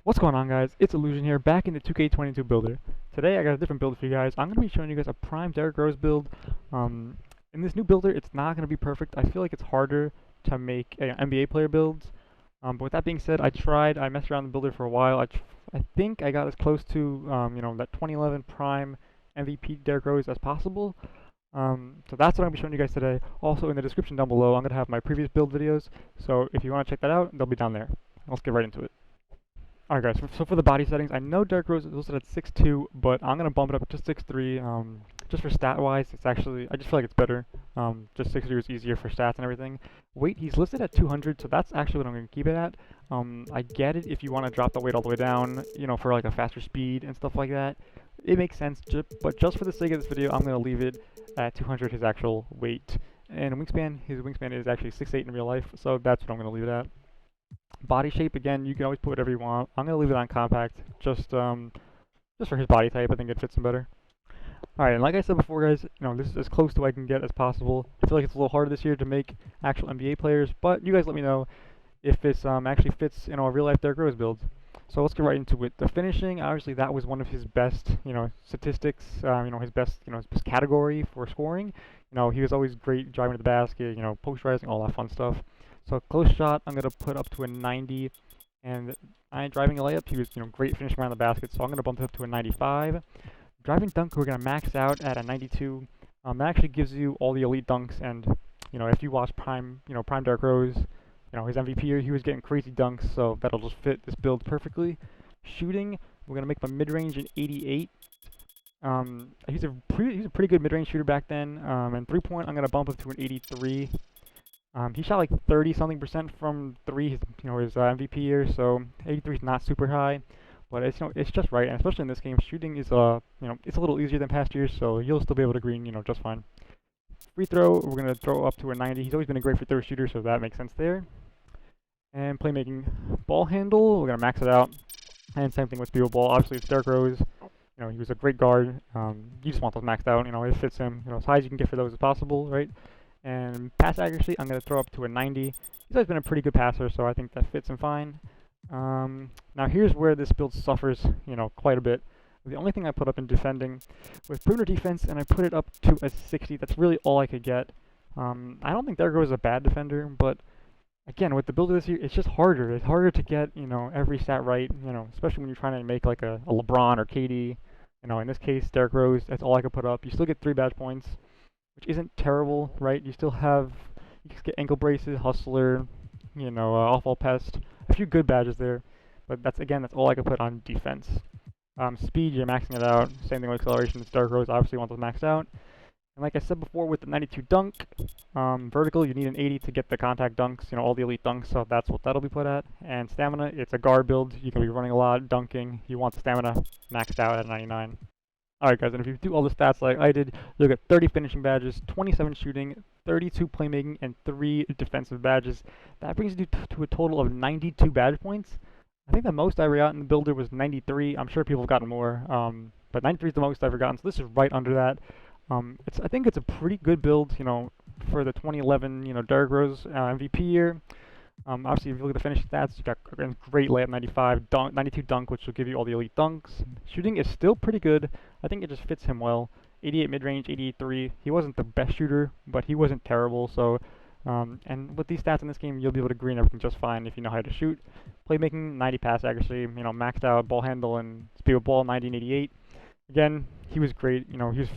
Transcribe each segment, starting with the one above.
What's going on, guys? It's Illusion here, back in the 2K22 builder. Today I got a different build for you guys. I'm going to be showing you guys a prime Derrick Rose build. In this new builder, it's not going to be perfect. I feel like it's harder to make NBA player builds. But with that being said, I messed around the builder for a while. I think I got as close to, that 2011 prime MVP Derrick Rose as possible. So that's what I'm going to be showing you guys today. Also, in the description down below, I'm going to have my previous build videos. So if you want to check that out, they'll be down there. Let's get right into it. Alright guys, so for the body settings, I know Derrick Rose is listed at 6'2", but I'm going to bump it up to 6'3", just for stat-wise, it's actually, I just feel like it's better. Just 6'3" is easier for stats and everything. Weight, he's listed at 200, so that's actually what I'm going to keep it at. I get it if you want to drop the weight all the way down, for like a faster speed and stuff like that. It makes sense, but just for the sake of this video, I'm going to leave it at 200, his actual weight. And wingspan, his wingspan is actually 6'8" in real life, so that's what I'm going to leave it at. Body shape, again, you can always put whatever you want. I'm going to leave it on compact, just for his body type. I think it fits him better. Alright, and like I said before, guys, this is as close to what I can get as possible. I feel like it's a little harder this year to make actual NBA players, but you guys let me know if this actually fits, a real-life Derrick Rose build. So let's get right into it. The finishing, obviously, that was one of his best, statistics, his best category for scoring. He was always great driving to the basket, posterizing, all that fun stuff. So close shot, I'm going to put up to a 90, and driving a layup, he was, great finishing around the basket, so I'm going to bump it up to a 95. Driving dunk, we're going to max out at a 92. That actually gives you all the elite dunks, and, if you watch prime Derrick Rose, his MVP year, he was getting crazy dunks, so that'll just fit this build perfectly. Shooting, we're going to make my mid-range an 88. He's a pretty good mid-range shooter back then, and three-point, I'm going to bump up to an 83. He shot like 30-something% from three, his MVP year, so 83 is not super high, but it's just right, and especially in this game, shooting is it's a little easier than past years, so you'll still be able to green, just fine. Free throw, we're gonna throw up to a 90. He's always been a great free throw shooter, so that makes sense there. And playmaking, ball handle, we're gonna max it out, and same thing with speed ball. Obviously, it's Derrick Rose. He was a great guard. You just want those maxed out. It fits him. As high as you can get for those as possible, right? And pass accuracy, I'm going to throw up to a 90. He's always been a pretty good passer, so I think that fits him fine. Now here's where this build suffers, quite a bit. The only thing I put up in defending was perimeter defense, and I put it up to a 60. That's really all I could get. I don't think Derrick Rose is a bad defender, but again, with the build of this year, it's just harder. It's harder to get, every stat right, especially when you're trying to make like a LeBron or KD. In this case, Derrick Rose, that's all I could put up. You still get 3 badge points, which isn't terrible, right? You can get ankle braces, hustler, off-ball pest, a few good badges there, but that's all I could put on defense. Speed, you're maxing it out. Same thing with acceleration. Derrick Rose obviously want those maxed out. And like I said before, with the 92 dunk, vertical, you need an 80 to get the contact dunks, all the elite dunks, so that's what that'll be put at. And stamina, it's a guard build. You can be running a lot, dunking. You want the stamina maxed out at 99. Alright guys, and if you do all the stats like I did, you'll get 30 finishing badges, 27 shooting, 32 playmaking, and 3 defensive badges. That brings you to a total of 92 badge points. I think the most I ever got in the builder was 93. I'm sure people have gotten more, but 93 is the most I've ever gotten, so this is right under that. I think it's a pretty good build, for the 2011, Derrick Rose MVP year. Obviously, if you look at the finishing stats, you got a great layup 95, 92 dunk, which will give you all the elite dunks. Shooting is still pretty good. I think it just fits him well. 88 mid-range, 88 3. He wasn't the best shooter, but he wasn't terrible. So, and with these stats in this game, you'll be able to green everything just fine if you know how to shoot. Playmaking, 90 pass accuracy, maxed out ball handle and speed of ball, 90 and 88. Again, he was great. He's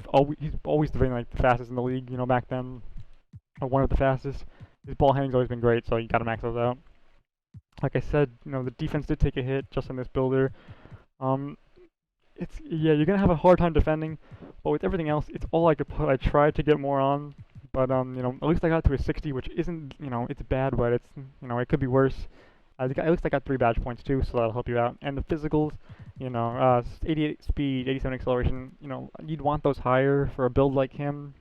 always the fastest in the league. Back then, or one of the fastest. His ball handling's always been great, so you gotta max those out. Like I said, the defense did take a hit just in this builder. You're gonna have a hard time defending, but with everything else, it's all I could put. I tried to get more on, but at least I got to a 60, which isn't, it's bad, but it's, it could be worse. At least I got 3 badge points too, so that'll help you out. And the physicals, 88 speed, 87 acceleration, you'd want those higher for a build like him.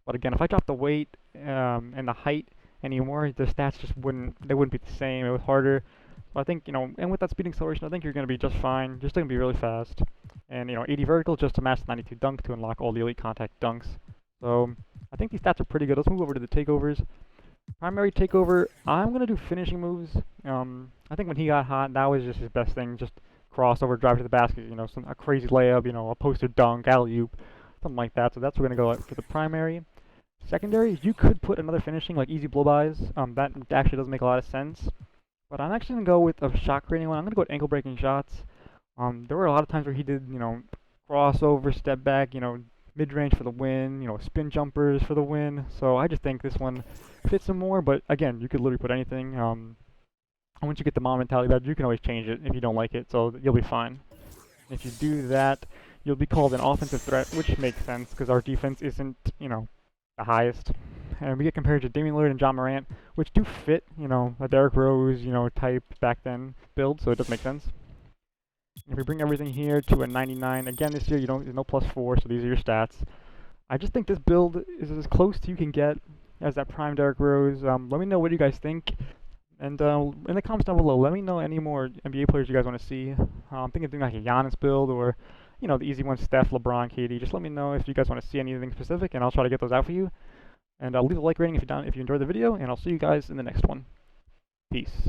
But again, if I drop the weight and the height anymore, the stats just wouldn't be the same. It was harder. So I think, and with that speed acceleration, I think you're going to be just fine. You're still going to be really fast. And, 80 vertical just to match the 92 dunk to unlock all the elite contact dunks. So I think these stats are pretty good. Let's move over to the takeovers. Primary takeover, I'm going to do finishing moves. I think when he got hot, that was just his best thing. Just crossover, drive to the basket, you know, a crazy layup, you know, a poster dunk, alley-oop, something like that. So that's what we're going to go for the primary. Secondary, you could put another finishing like easy blow-bys. That actually doesn't make a lot of sense. But I'm actually going to go with a shot creating one. I'm going to go with ankle breaking shots. There were a lot of times where he did, you know, crossover, step back, you know, mid-range for the win, you know, spin jumpers for the win. So I just think this one fits him more. But again, you could literally put anything. Once you get the mom mentality badge, you can always change it if you don't like it, so you'll be fine. If you do that, you'll be called an offensive threat, which makes sense because our defense isn't, you know, the highest. And we get compared to Damian Lillard and John Morant, which do fit, you know, a Derrick Rose, you know, type back then build, so it does make sense. If we bring everything here to a 99, again this year there's no +4, so these are your stats. I just think this build is as close to you can get as that prime Derrick Rose. Let me know what you guys think. And in the comments down below, let me know any more NBA players you guys want to see. I'm thinking of doing like a Giannis build or, you know, the easy ones, Steph, LeBron, KD. Just let me know if you guys want to see anything specific, and I'll try to get those out for you. And leave a like rating if you enjoyed the video, and I'll see you guys in the next one. Peace.